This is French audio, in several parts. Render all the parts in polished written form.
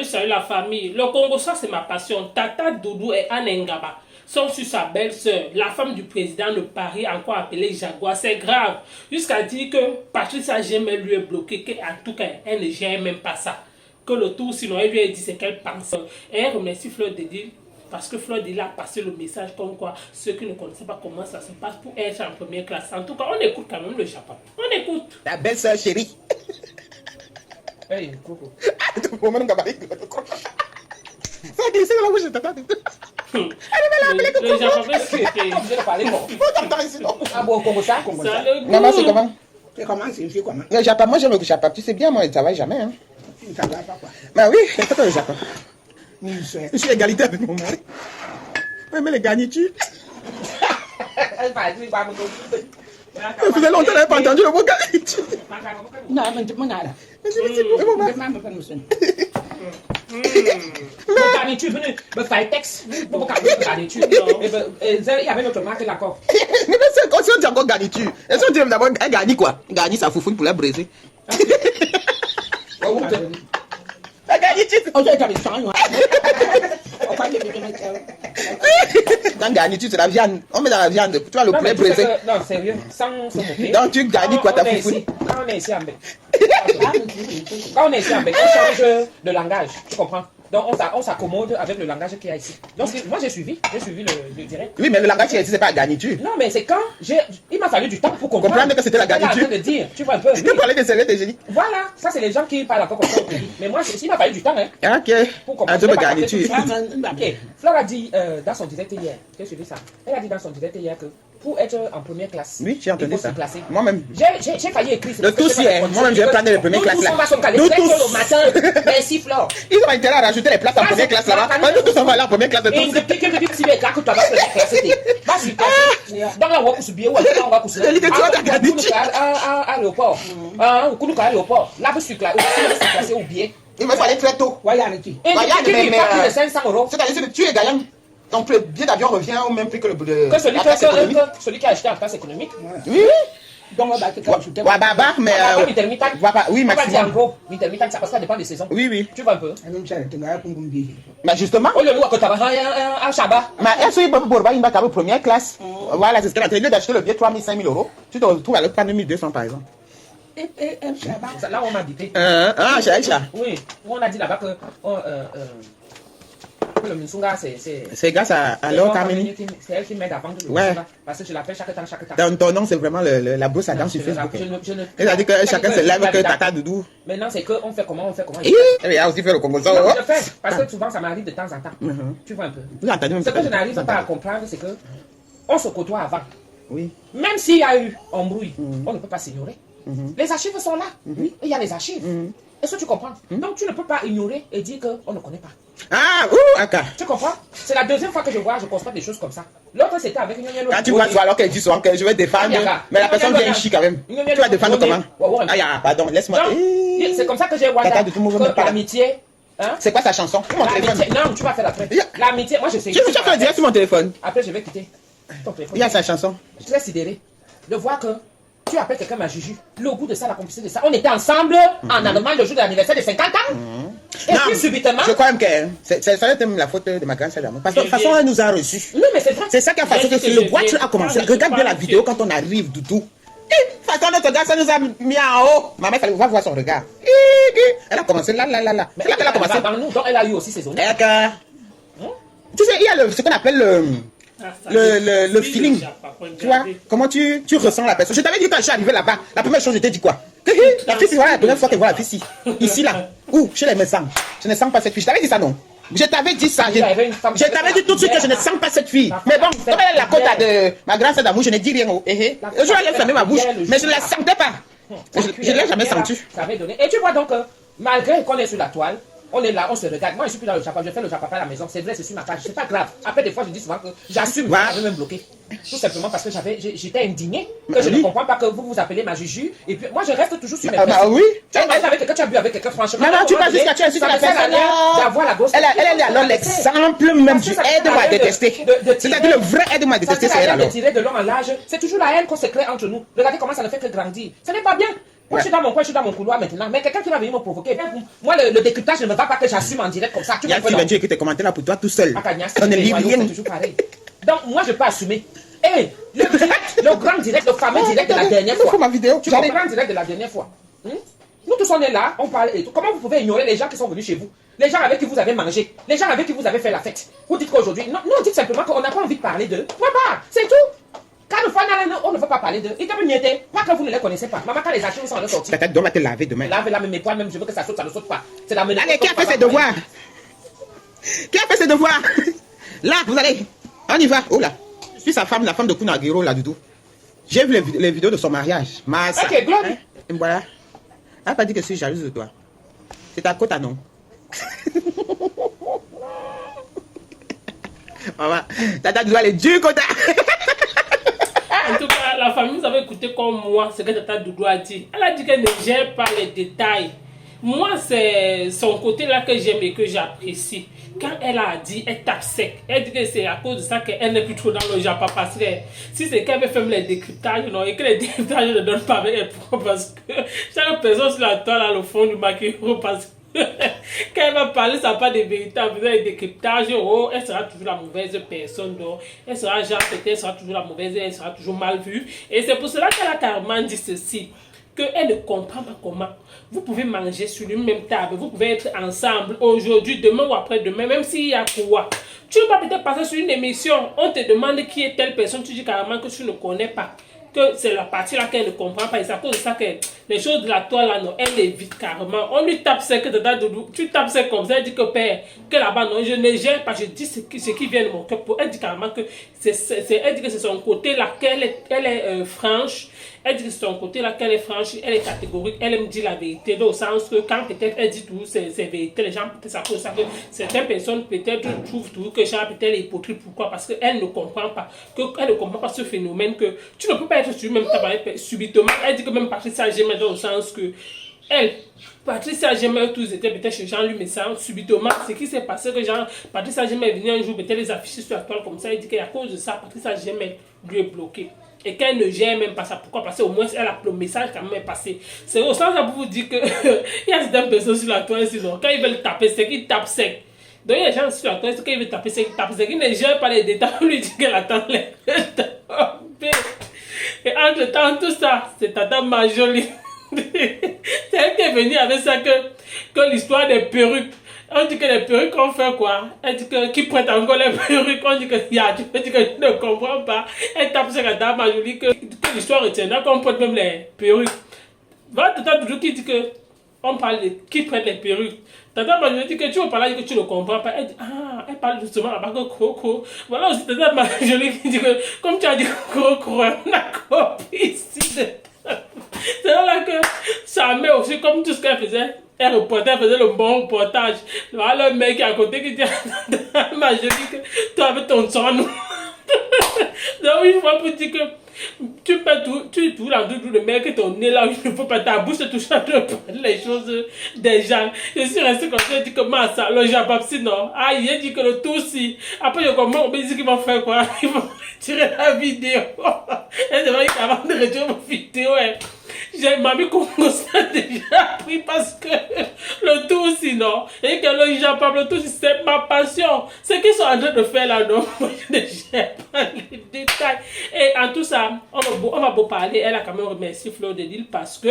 Salut la famille. Le Congo, ça c'est ma passion. Tata Doudou et Anne Ngaba sont sur sa belle-sœur, la femme du président de Paris, encore appelée Jaguar. C'est grave. Jusqu'à dire que Patricia Gemel lui est bloquée, qu'en tout cas, elle ne gère même pas ça. Que le tout, sinon, elle lui a dit ce qu'elle pense. Et elle remercie Fleur de Dil parce que Fleur de Dil a passé le message comme quoi ceux qui ne connaissaient pas comment ça se passe pour être en première classe. En tout cas, on écoute quand même le Japon. On écoute. Ta belle-sœur chérie. Hey, Coco. Ça a glissé dans la bouche de tata. Le japonais, Je vais parler bon. Ah bon, Congo ça, Congo ça. Maman, c'est comment? C'est comment? C'est une fille comment? Le Japon, moi j'aime le Japon. Tu sais bien, moi, il ne travaille jamais. Hein. Tu ne travailles pas quoi? Bah oui, c'est pas le Japon. Je suis égalité avec mon mari. Oui, mais les garnitures. Ça faisait longtemps que je n'avais pas entendu le mot garniture. Non, mais tu m'en as là. Garniture, venez, me faire texte. Pourquoi garniture? Il y avait notre marque d'accord. Mais c'est comme si on dit encore garniture. Et si on dit d'abord, elle garnit quoi? Garnit sa foufoune pour la briser. La garniture. On dirait qu'il y avait 100 ans. Dans garniture, c'est la viande. On met dans la viande. Tu vois le poulet brisé. Non, sérieux, sans se moquer. Donc tu garnis quoi ta foufoune? Quand on est ici en Belgique. Quand on est ici en Belgique, on change de langage. Tu comprends? Donc on s'accommode avec le langage qu'il y a ici. Donc moi j'ai suivi le direct. Oui, mais le langage qui est ici, c'est pas la garniture. Non, mais c'est quand il m'a fallu du temps pour comprendre que c'était la garniture. De dire, tu vois un peu. Tu peux parler des serviettes et génies. Voilà, ça c'est les gens qui parlent encore comme ça au pays. Mais moi, il m'a fallu du temps, hein. Ok. Pour comprendre. Un peu garniture. Ok. Flore a dit dans son direct hier, tu as suivi ça? Elle a dit dans son direct hier que pour être en première classe, oui, j'ai entendu ça. Moi-même. J'ai failli écrire. Le tout si moi-même j'ai plané les premières classes là. Nous tous le matin. Merci Flore. Ils ont intérêt à rajouter les places en première classe là-bas. Nous tous on va aller en première classe de tous. Et depuis que tu es là que tu vas première classe, c'était. Dans la voie pour subir ou on va pour se. À l'aéroport. À l'aéroport. Là, je suis classé au biais. Il me fallait très tôt. Voyage. Et tu pas plus de 500 €. C'est-à-dire que tu es gagnant. Ton billet d'avion revient au même prix que celui qui a acheté en classe économique. Oui. Donc, on va te ajouter. Mais. Oui, maximum. En gros, intermittent, ça parce que ça dépend des saisons. Oui, oui. Tu vois un peu. Mais justement. Oh, le loup que tu as un Chabat. Mais est-ce qu'il y a une première classe? Voilà, c'est ce qu'elle a. Au lieu d'acheter le billet 3 000, 5 000 €, tu te retrouves à le prendre 1 200 par exemple. Là, on m'a dit. Chez Aïcha. Oui, on a dit là-bas que. Le Musunga, c'est grâce à l'or Kamini. C'est elle qui m'aide à vendre le Musunga. Parce que je l'appelle chaque temps. Dans ton nom, c'est vraiment la brosse à dents sur Facebook. Elle a dit que chacun se lève que Tata Doudou. Maintenant, c'est qu'on fait comment. Il y a aussi fait le Congo. Non, je fais. Parce que souvent, ça m'arrive de temps en temps. Tu vois un peu. Ce que je n'arrive pas à comprendre, c'est que on se côtoie avant. Oui. Même s'il y a eu embrouille, on ne peut pas s'ignorer. Les archives sont là. Il y a les archives. Est-ce que tu comprends? Donc tu ne peux pas ignorer et dire qu'on ne connaît pas. Ah, Aka. Tu comprends? C'est la deuxième fois que je constate des choses comme ça. L'autre c'était avec Nyonyelo. Quand tu vois toi alors qu'elle dit souvent que je vais défendre, mais la personne vient ici quand même. Tu vas défendre comment? Ah, pardon, laisse-moi. C'est comme ça que j'ai Wanda. L'amitié. C'est quoi sa chanson? Non, tu vas faire après. L'amitié, moi je sais. Tu vas faire direct sur mon téléphone. Après je vais quitter ton téléphone. Il y a sa chanson. Je suis sidéré de voir que tu appelles quelqu'un ma Juju. Le goût de ça, la complicité de ça. On était ensemble en Allemagne le jour de l'anniversaire de 50 ans. Et puis subitement. Je crois même que ça était même la faute de ma grande sœur d'amour. Parce que de toute façon, elle nous a reçus. Non, mais c'est vrai. C'est ça qui a fait que le voiture a commencé. Regarde bien la vidéo quand on arrive, Doudou. Façon notre gars, ça nous a mis en haut. Maman, il fallait voir son regard. Elle a commencé là. C'est là qu'elle a commencé. Donc elle a eu aussi ses honneurs. Tu sais, il y a ce qu'on appelle le feeling. Tu vois, comment tu ressens la personne. Je t'avais dit quand je suis arrivé là-bas, la première chose, je t'ai dit quoi? La fille, c'est voilà la première fois qu'elle voit la fille ici, là. Où? Chez les médecins. Je ne sens pas cette fille. Je t'avais dit ça, non? Je t'avais dit ça. Je t'avais dit tout de suite que je ne sens pas cette fille. Mais bon, comme elle est la côte de ma grande sœur d'amour, je ne dis rien. Je vais fermer ma bouche, mais je ne la sentais pas. Je ne l'ai jamais sentie. Et tu vois donc, malgré qu'on est sur la toile, on est là, on se regarde. Moi, je suis plus dans le Japon, je fais le Japon à la maison. C'est vrai, c'est sur ma page. C'est pas grave. Après, des fois, je dis souvent que j'assume. J'avais même bloqué. Tout simplement parce que j'étais indigné. Que je ne comprends pas que vous vous appelez ma Juju. Et puis, moi, je reste toujours sur mes principes. Bah oui. Tu as avec quelqu'un, tu as bu avec quelqu'un, franchement. Non, tu vas jusqu'à tu insultes la personne. Elle est alors l'exemple même du aide-moi à détester. C'est-à-dire le vrai aide-moi à détester, c'est elle alors. De tirer de long en large. C'est toujours la haine qu'on se crée entre nous. Regardez comment ça ne fait que grandir. Ce n'est pas bien. Moi, je suis dans mon coin, je suis dans mon couloir maintenant. Mais quelqu'un qui va venir me provoquer. Moi, le décryptage ne me va pas que j'assume en direct comme ça. Il y a qui va dire que tes commentaires là pour toi tout seul. On est libre. C'est toujours pareil. Donc, moi, je peux assumer. Et le grand direct, le fameux direct de la dernière fois. Ma vidéo. Tu comprends le direct de la dernière fois. Nous tous, on est là, on parle et tout. Comment vous pouvez ignorer les gens qui sont venus chez vous? Les gens avec qui vous avez mangé, les gens avec qui vous avez fait la fête. Vous dites qu'aujourd'hui, non, dites simplement qu'on n'a pas envie de parler d'eux. Voilà, c'est tout. Quand on ne veut pas parler d'eux, ils ne niaitent pas que vous ne les connaissez pas. Maman, quand les achats sont sortis. Peut-être doit te laver demain. Lave-la, mais mes poils, même je veux que ça saute, ça ne saute pas. C'est la menace. Allez, qui a fait ses devoirs? Qui a fait ses devoirs? Là, vous allez. On y va. Oh là. Je suis sa femme, la femme de Kunagiro, là, Doudou. J'ai vu les vidéos de son mariage. Ok, Glory. Hein? Voilà. Elle n'a pas dit que je suis jalouse de toi. C'est ta côte à non. Maman, Tata doit aller du côté. En tout cas, la famille, vous avez écouté comme moi ce que Tata Doudou a dit. Elle a dit qu'elle ne gère pas les détails. Moi, c'est son côté-là que j'aime et que j'apprécie. Quand elle a dit, elle tape sec. Elle dit que c'est à cause de ça qu'elle n'est plus trop dans le Japon. Parce que si c'est qu'elle veut faire les décryptages, non, et que les décryptages ne donnent pas avec elle, parce que chaque personne sur la toile a le fond du maquillage, parce que quand elle va parler, ça n'a pas de véritables décryptages. Oh, elle sera toujours la mauvaise personne. Donc, elle sera genre, peut-être, elle sera toujours la mauvaise, elle sera toujours mal vue. Et c'est pour cela qu'elle a carrément dit ceci. Qu'elle ne comprend pas comment vous pouvez manger sur une même table, vous pouvez être ensemble aujourd'hui, demain ou après-demain, même s'il y a quoi. Tu ne vas peut-être passer sur une émission, on te demande qui est telle personne, tu dis carrément que tu ne connais pas, que c'est la partie là qu'elle ne comprend pas, et c'est à cause de ça que les choses de la toile là, non, elle évite carrément. On lui tape sec, tu tapes sec comme ça, elle dit que père, que là-bas, non, je ne gère pas, je dis ce qui vient de mon cœur. Elle dit carrément que elle dit que c'est son côté là, qu'elle est franche. Elle dit que c'est son côté là qu'elle est franche, elle est catégorique, elle aime dire la vérité, dans le sens que quand peut-être elle dit tout, c'est vérité, les gens peut-être ça cause ça que certaines personnes peut-être trouvent tout que Jean peut-être est hypocrite. Pourquoi? Parce qu'elle ne comprend pas, qu'elle ne comprend pas ce phénomène que tu ne peux pas être sur le même tabac subitement. Elle dit que même Patricia Gemel, dans le sens que Patricia Gemel, tous étaient peut-être chez Jean-Luc Messin, subitement, ce qui s'est passé que Patricia Gemel est venue un jour, peut-être les afficher sur la toile comme ça, elle dit qu'à cause de ça, Patricia Gemel lui est bloquée. Et qu'elle ne gère même pas ça. Pourquoi? Parce qu'au moins, elle a le message quand même est passé. C'est au sens pour vous dire que il y a certaines personnes sur la toile, sinon, quand ils veulent taper sec, ils tapent sec. Donc il y a des gens sur la toile, quand ils veulent taper sec, ils tapent sec. Ils ne gèrent pas les détails, on lui dit qu'elle attend les taper. Et entre temps, tout ça, c'est Tata Majoli. C'est elle qui est venue avec ça que l'histoire des perruques. On dit que les perruques, on fait quoi? Elle dit que qui prête encore les perruques? On dit que y a, tu dis que je ne comprends pas. Elle tape sur la dame Majoli que l'histoire retiendra qu'on prête même les perruques. Voilà Tata Doudou qui dit que on parle de qui prête les perruques. Tata Majoli dit que tu veux parler que tu ne comprends pas. Elle dit, elle parle justement là-bas que Coco. Voilà aussi Tata Majoli qui dit que comme tu as dit Coco, on a compris ici. C'est là que sa mère aussi, comme tout ce qu'elle faisait, elle reportait, elle faisait le bon reportage. Voilà le mec à côté qui dit Majoli que toi avec ton sang nous. Donc une fois pour dire que tu peux tout là, tout le mec ton nez là, il ne faut pas ta bouche toucher les choses des gens. Je suis resté comme ça, je dis que ça, le Japon, sinon, il a dit que le tout si. Après, je comprends, on me dit qu'ils vont faire quoi? Ils vont retirer la vidéo. Et c'est vrai qu'avant de retirer ma vidéo, j'ai mamie commencé à déjà appris parce que le tout sinon, et que le Japon, le tout c'est ma passion. Ce qu'ils sont en train de faire là, non, je ne gère pas les détails. Et en tout ça, on va beau parler, elle a quand même remercié Fleur de Lille parce que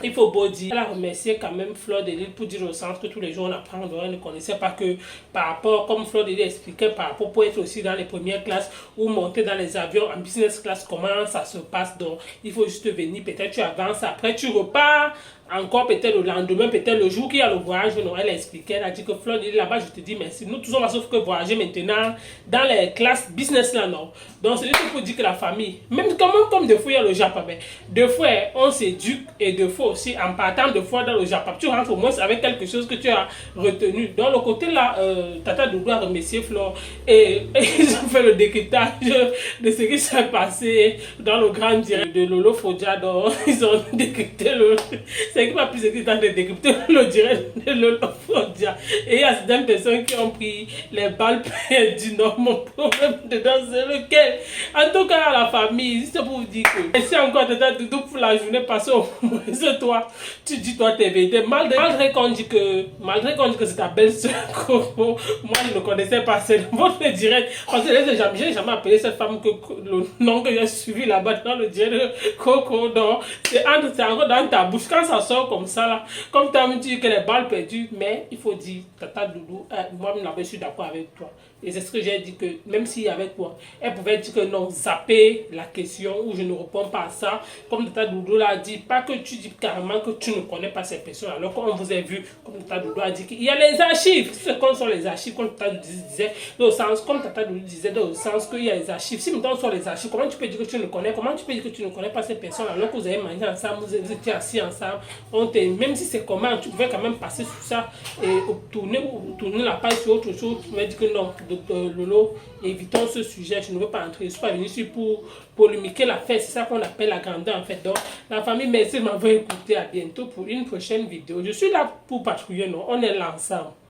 il faut beau dire, elle a remercié quand même Fleur de Lille pour dire au centre que tous les jours on apprend, donc elle ne connaissait pas que par rapport, comme Fleur de Lille expliquait, par rapport pour être aussi dans les premières classes ou monter dans les avions en business class, comment ça se passe. Donc il faut juste venir, peut-être tu avances, après tu repars encore peut-être le lendemain, peut-être le jour qu'il y a le voyage. Non, elle a expliqué, elle a dit que Fleur de Lille là-bas, je te dis merci. Nous tous on va sauf que voyager maintenant dans les classes business là, non. Donc c'est juste pour dire que la famille, même comme des fois il y a le Japon, mais deux fois on s'éduque et deux fois aussi en partant deux fois dans le Japon, tu rentres au moins avec quelque chose que tu as retenu. Dans le côté là, Tata Doudou a remercié Fleur et ils ont fait le décryptage de ce qui s'est passé dans le grand direct de Lolo Fodja. Donc ils ont décrypté C'est qui m'a plus écrit dans de décrypter le direct de l'Olofrondia. Et il y a certaines personnes qui ont pris les balles perdues. Non, mon problème dedans, c'est lequel. En tout cas, la famille, c'est pour vous dire que si encore Tata Doudou pour la journée passée, au moins, c'est toi, tu dis toi tes vérités. Malgré qu'on dit que c'est ta belle-sœur, moi je ne connaissais pas, c'est votre direct. Parce que je n'ai jamais appelé cette femme que le nom que j'ai suivi là-bas dans le direct de Coco. Donc, c'est encore dans ta bouche. Quand ça sort comme ça, là, comme tu as dit que les balles perdues, mais il faut dire, Tata Doudou, moi-même, je suis d'accord avec toi. Et c'est ce que j'ai dit, que même si avec toi, elle pouvait dire que non, zapper la question ou je ne réponds pas à ça. Comme Tata Doudou l'a dit, pas que tu dis carrément que tu ne connais pas ces personnes, alors qu'on vous a vu, comme Tata Doudou a dit qu'il y a les archives. Ce qu'on sont les archives, comme Tata Doudou disait, dans le sens, comme Tata Doudou disait, dans le sens qu'il y a les archives. Si maintenant sur les archives, comment tu peux dire que tu ne connais, comment tu peux dire que tu ne connais pas ces personnes, alors que vous avez mangé ensemble, vous étiez assis ensemble, même si c'est comment, tu pouvais quand même passer sur ça et tourner la page sur autre chose, tu pouvais dire que non. Lolo, évitons ce sujet, je ne veux pas entrer, je ne suis pas venu ici pour polémiquer l'affaire, c'est ça qu'on appelle la grandeur en fait. Donc la famille, merci de m'avoir écouté, à bientôt pour une prochaine vidéo. Je suis là pour patrouiller, non, on est là ensemble.